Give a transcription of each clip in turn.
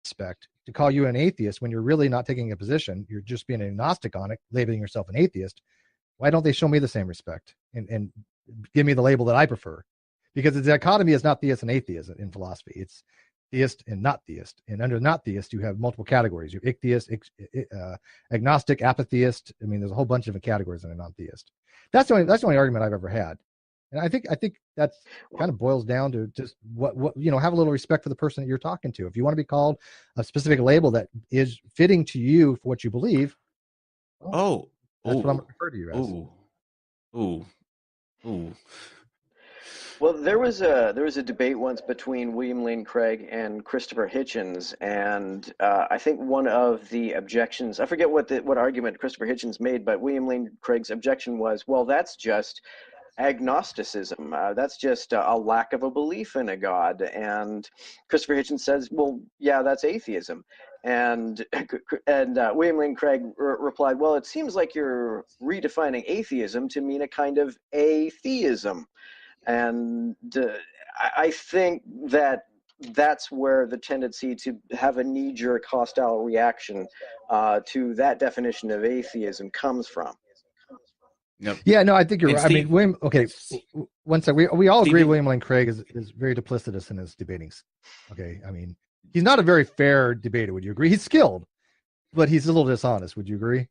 respect to call you an atheist when you're really not taking a position. You're just being agnostic on it, labeling yourself an atheist. Why don't they show me the same respect and give me the label that I prefer? Because the dichotomy is not theist and atheist in philosophy. It's theist and not theist. And under not theist, you have multiple categories. You're ichtheist, agnostic, apatheist. I mean, there's a whole bunch of different categories in a non-theist. That's the only argument I've ever had. And I think that's kind of boils down to just what have a little respect for the person that you're talking to. If you want to be called a specific label that is fitting to you for what you believe, that's what I'm going to refer to you as. Ooh. Well, there was a debate once between William Lane Craig and Christopher Hitchens, and I think one of the objections, I forget what argument Christopher Hitchens made, but William Lane Craig's objection was, well, that's just agnosticism. That's just a lack of a belief in a God. And Christopher Hitchens says, well, yeah, that's atheism. And William Lane Craig replied, well, it seems like you're redefining atheism to mean a kind of atheism. And I think that's where the tendency to have a knee-jerk hostile reaction to that definition of atheism comes from. Yep. Yeah, no, I think you're right. Steve, I mean, William. Okay, one second. We all agree William Lane Craig is very duplicitous in his debating. Okay, I mean, he's not a very fair debater. Would you agree? He's skilled, but he's a little dishonest. Would you agree?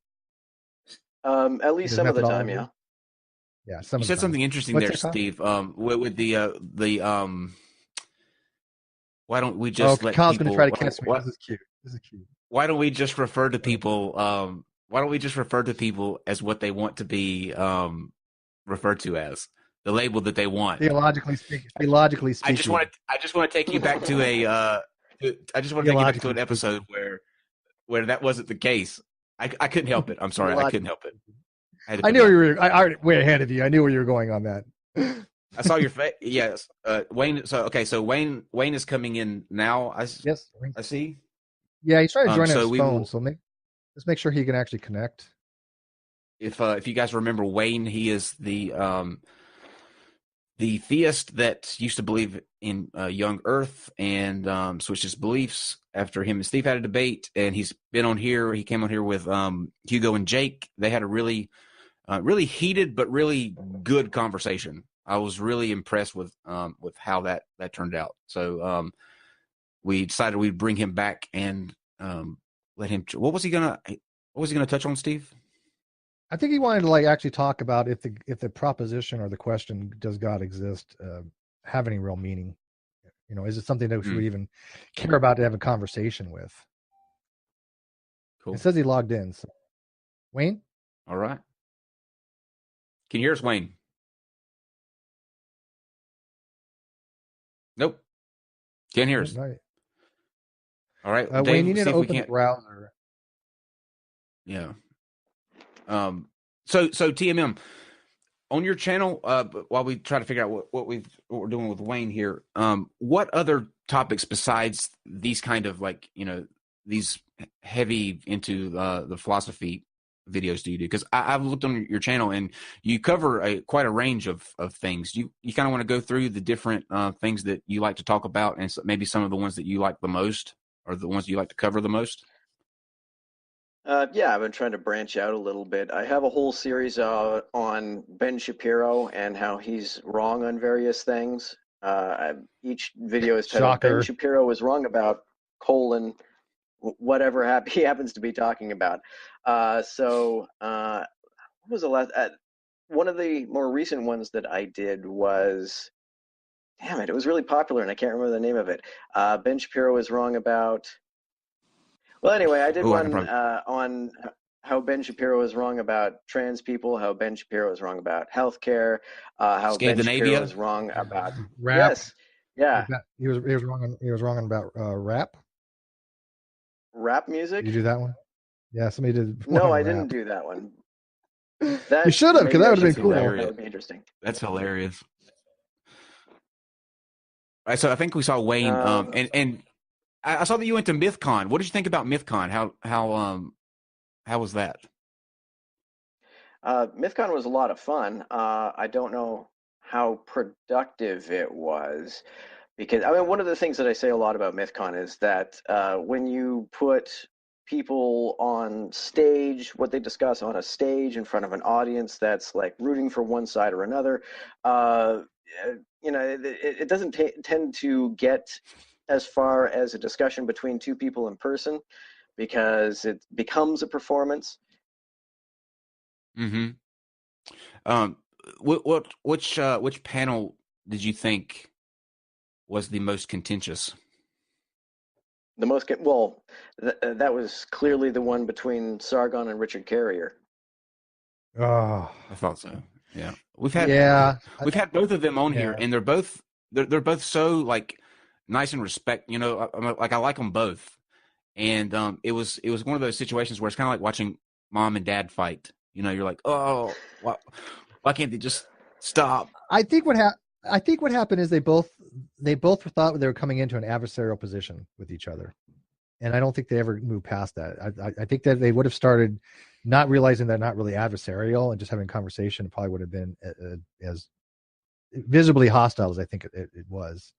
At least some of the time, yeah. Yeah, you said something interesting there, Steve. With the why don't we just let Kyle's people? Going to try to catch me. This is cute. Why don't we just refer to people? Why don't we just refer to people as what they want to be referred to as, the label that they want? Theologically speaking. I just want to take you back to an episode where that wasn't the case. I couldn't help it. I'm sorry, I couldn't help it. I knew you were. I already way ahead of you. I knew where you were going on that. I saw your face. Yes, Wayne. So Wayne is coming in now. Yes, I see. Yeah, he's trying to join on his phone. So let's make sure he can actually connect. If you guys remember Wayne, he is the theist that used to believe in young Earth and switched his beliefs after him and Steve had a debate. And he's been on here. He came on here with Hugo and Jake. They had a really heated but really good conversation. I was really impressed with how that turned out. So we decided we'd bring him back and let him. What was he gonna touch on, Steve? I think he wanted to actually talk about if the proposition or the question, does God exist, have any real meaning? Is it something that we would even care about to have a conversation with? Cool. It says he logged in. So. Wayne? All right. Can you hear us, Wayne? Nope. Can't hear us. Right. All right. Dave, Wayne, you need to open the browser. Yeah. So TMM, on your channel, while we try to figure out what we're doing with Wayne here, what other topics besides these kind of these heavy into the philosophy videos do you do? Because I've looked on your channel and you cover quite a range of things. You kind of want to go through the different things that you like to talk about, and maybe some of the ones that you like the most, or the ones you like to cover the most. Yeah, I've been trying to branch out a little bit. I have a whole series on Ben Shapiro and how he's wrong on various things. Each video is titled Shocker. Ben Shapiro is wrong about : whatever he happens to be talking about. What was the last? One of the more recent ones that I did was, damn it, it was really popular and I can't remember the name of it. Ben Shapiro is wrong about. Well, anyway, I did one on how Ben Shapiro is wrong about trans people, how Ben Shapiro is wrong about healthcare, how Ben Shapiro is wrong about rap. Yes, yeah. He was wrong about rap. Rap music. Did you do that one? Yeah, somebody did. No, I didn't do that one. You should have, because that would have been cool. That would be interesting. That's hilarious. All right, so I think we saw Wayne, and I saw that you went to MythCon. What did you think about MythCon? How was that? MythCon was a lot of fun. I don't know how productive it was Because I mean, one of the things that I say a lot about MythCon is that when you put people on stage, what they discuss on a stage in front of an audience that's like rooting for one side or another, it doesn't tend to get as far as a discussion between two people in person because it becomes a performance. Mm-hmm. Which panel did you think was the most contentious? That was clearly the one between Sargon and Richard Carrier. Oh, I thought so. Yeah, we've had both of them on here, and they're both so like nice and respect. You know, I like them both, and it was one of those situations where it's kind of like watching mom and dad fight. You know, you're like, oh, why can't they just stop? I think what happened is they both thought they were coming into an adversarial position with each other, and I don't think they ever moved past that. I think that they would have started not realizing they're not really adversarial and just having a conversation. It probably would have been as visibly hostile as I think it was.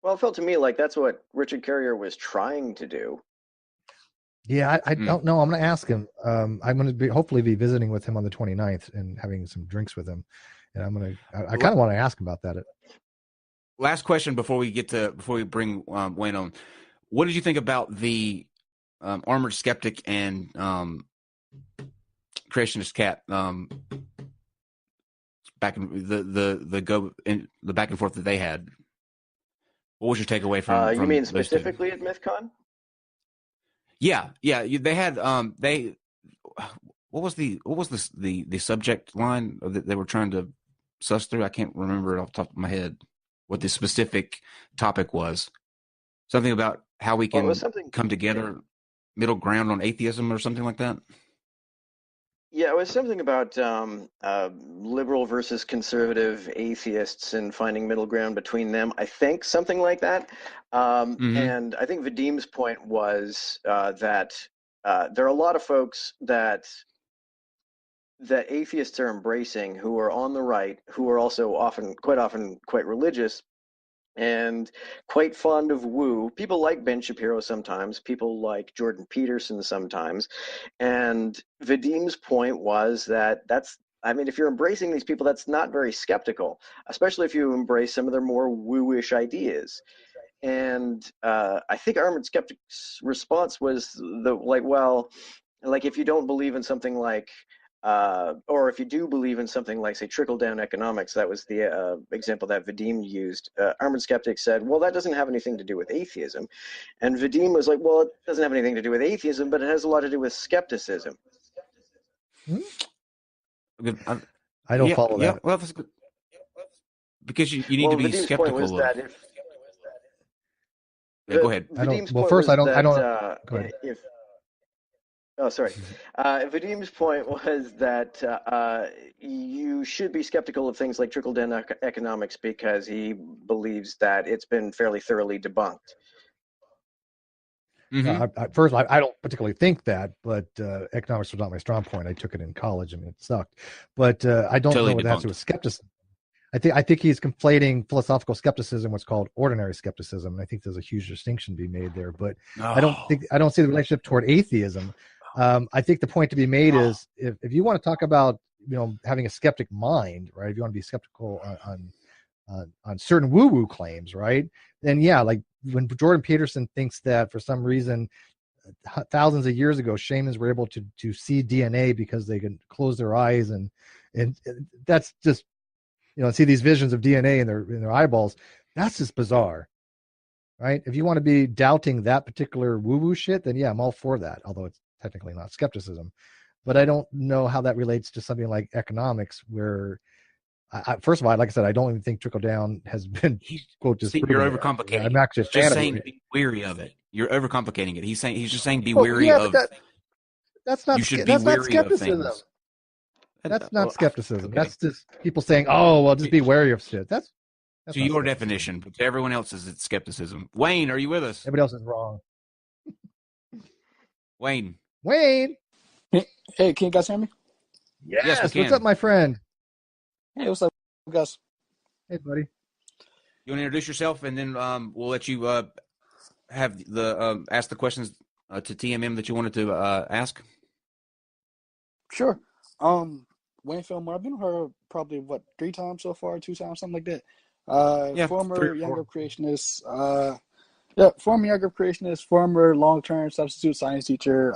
Well, it felt to me like that's what Richard Carrier was trying to do. Yeah, I don't know. I'm going to ask him. I'm going to hopefully be visiting with him on the 29th and having some drinks with him. And I kind of want to ask him about that. Last question before we bring Wayne on. What did you think about the armored skeptic and creationist cat back in the back and forth that they had? What was your takeaway from? You mean specifically at MythCon? Yeah. They had what was the subject line that they were trying to suss through? I can't remember it off the top of my head what the specific topic was. Something about how we can come together, middle ground on atheism or something like that. Yeah, it was something about liberal versus conservative atheists and finding middle ground between them. I think something like that. And I think Vadim's point was that there are a lot of folks that atheists are embracing who are on the right, who are also quite often quite religious and quite fond of woo. People like Ben Shapiro sometimes, people like Jordan Peterson sometimes. And Vadim's point was that if you're embracing these people, that's not very skeptical, especially if you embrace some of their more woo-ish ideas. And I think Armored Skeptic's response was if you don't believe in something like or if you do believe in something like, say, trickle-down economics, that was the example that Vadim used. Armored Skeptic said, well, that doesn't have anything to do with atheism. And Vadim was like, well, it doesn't have anything to do with atheism, but it has a lot to do with skepticism. I don't follow that. Yeah, well, that's good. Because you need to be Vadim's skeptical point was of that go ahead. Go ahead. Vadim's point was that you should be skeptical of things like trickle-down economics because he believes that it's been fairly thoroughly debunked. First, I don't particularly think that, but economics was not my strong point. I took it in college and it sucked. But I don't know what that has to do with skepticism. I think he's conflating philosophical skepticism, what's called ordinary skepticism. And I think there's a huge distinction to be made there. But I don't see the relationship toward atheism. I think the point to be made is if you want to talk about having a skeptic mind, right? If you want to be skeptical on certain woo-woo claims, right? Then like when Jordan Peterson thinks that for some reason thousands of years ago shamans were able to see DNA because they can close their eyes and that's just see these visions of DNA in their eyeballs. That's just bizarre, right? If you want to be doubting that particular woo-woo shit, then I'm all for that. Although it's technically not skepticism, but I don't know how that relates to something like economics, where first of all, like I said, I don't even think trickle down has been quote just. You're overcomplicating. I'm actually just saying be wary of it. You're overcomplicating it. He's just saying be wary of. That's not. You should that's be not wary skepticism. of things. That's not skepticism. Okay. That's just people saying, "Oh, well, just be wary of shit." That's to your definition, but to everyone else's, it's skepticism. Wayne, are you with us? Everybody else is wrong. Wayne. Hey, can you guys hear me? Yes, we can. What's up, my friend? Hey, what's up, guys? Hey, buddy. You want to introduce yourself, and then we'll let you have the ask the questions to TMM that you wanted to ask. Sure. Wayne Fillmore, I've been her probably 3 times so far, 2 times, something like that. Yeah, 3 Former or 4. younger creationist. Former younger creationist, former long-term substitute science teacher,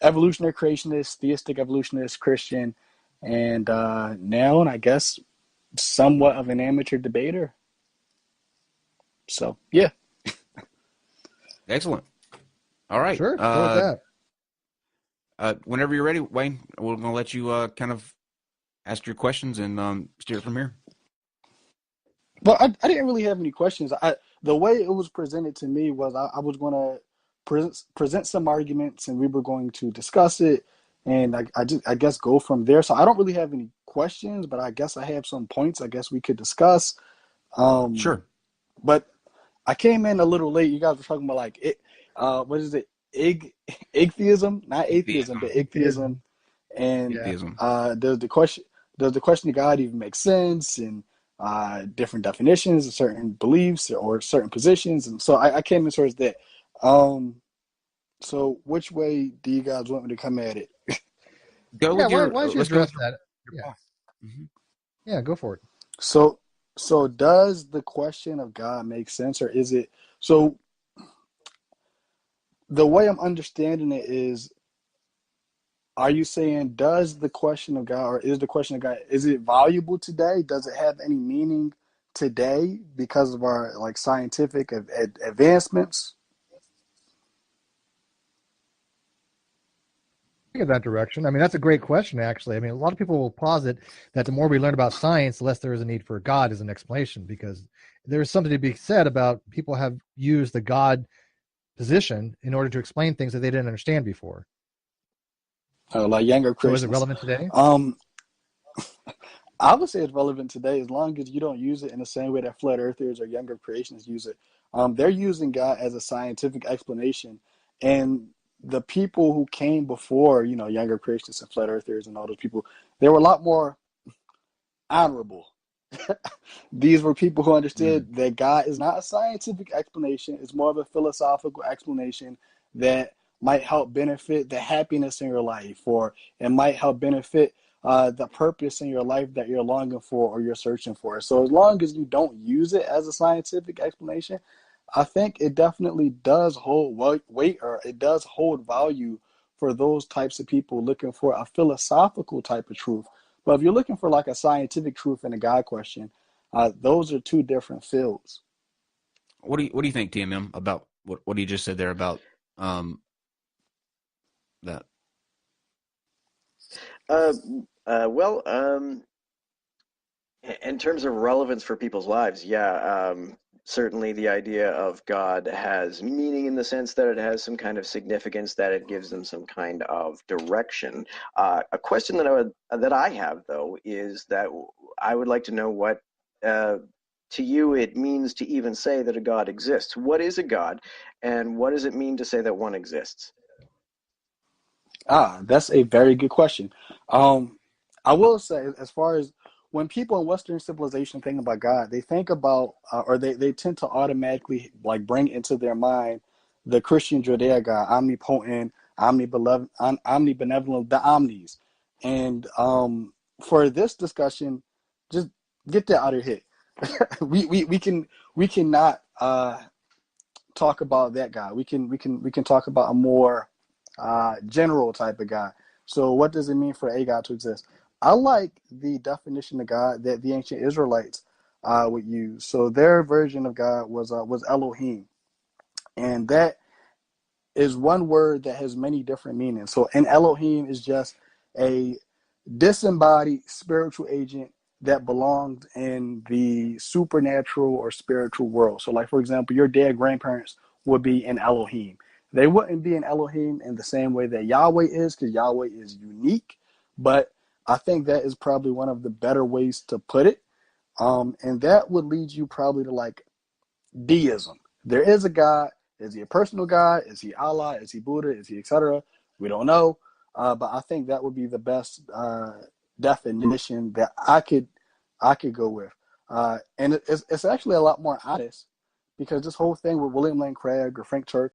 evolutionary creationist, theistic evolutionist, Christian, and now, and I guess, somewhat of an amateur debater. So, yeah. Excellent. All right. Sure. Go with that. Whenever you're ready, Wayne, we're going to let you kind of ask your questions and steer it from here. Well, I didn't really have any questions. The way it was presented to me was I was going to present some arguments, and we were going to discuss it, and I guess go from there. So I don't really have any questions, but I guess I have some points I guess we could discuss. Sure. But I came in a little late. You guys were talking about like it. What is it? Atheism, not atheism, but atheism. And Atheism. Does the question of God even make sense? And different definitions of certain beliefs or certain positions. And so I came in towards that. So which way do you guys want me to come at it? Go with your. Why don't you let's go address with that? your Yeah. Mm-hmm. Yeah, go for it. So does the question of God make sense, or is it so? The way I'm understanding it is, are you saying does the question of God, or is the question of God, is it valuable today? Does it have any meaning today because of our like scientific advancements? In that direction. I mean, that's a great question, actually. I mean, a lot of people will posit that the more we learn about science, the less there is a need for God as an explanation, because there's something to be said about people have used the God position in order to explain things that they didn't understand before. Like younger Christians. So is it relevant today? I would say it's relevant today as long as you don't use it in the same way that flat earthers or younger creationists use it. They're using God as a scientific explanation, and the people who came before, younger creationists and flat earthers and all those people, they were a lot more honorable. These were people who understood that God is not a scientific explanation. It's more of a philosophical explanation that might help benefit the happiness in your life, or it might help benefit the purpose in your life that you're longing for or you're searching for. So as long as you don't use it as a scientific explanation, I think it definitely does hold weight, or it does hold value for those types of people looking for a philosophical type of truth. But if you're looking for like a scientific truth in a God question, those are 2 different fields. What do you think, TMM, about what he just said there about that? In terms of relevance for people's lives, certainly the idea of God has meaning in the sense that it has some kind of significance, that it gives them some kind of direction. A question that I have, though, is that I would like to know what to you it means to even say that a God exists. What is a God, and what does it mean to say that one exists? That's a very good question. I will say, as far as when people in Western civilization think about God, they think about, or they tend to automatically like bring into their mind the Christian Judeo God, omnipotent, omnibenevolent, the omnis. And for this discussion, just get that out of your head. we cannot talk about that God. We can talk about a more general type of God. So what does it mean for a God to exist? I like the definition of God that the ancient Israelites would use. So their version of God was Elohim, and that is one word that has many different meanings. So an Elohim is just a disembodied spiritual agent that belongs in the supernatural or spiritual world. So like, for example, your dead grandparents would be an Elohim. They wouldn't be an Elohim in the same way that Yahweh is, because Yahweh is unique, but I think that is probably one of the better ways to put it. And that would lead you probably to like deism. There is a God. Is he a personal God? Is he Allah? Is he Buddha? Is he etc.? We don't know. But I think that would be the best definition that I could go with. And it's actually a lot more honest, because this whole thing with William Lane Craig or Frank Church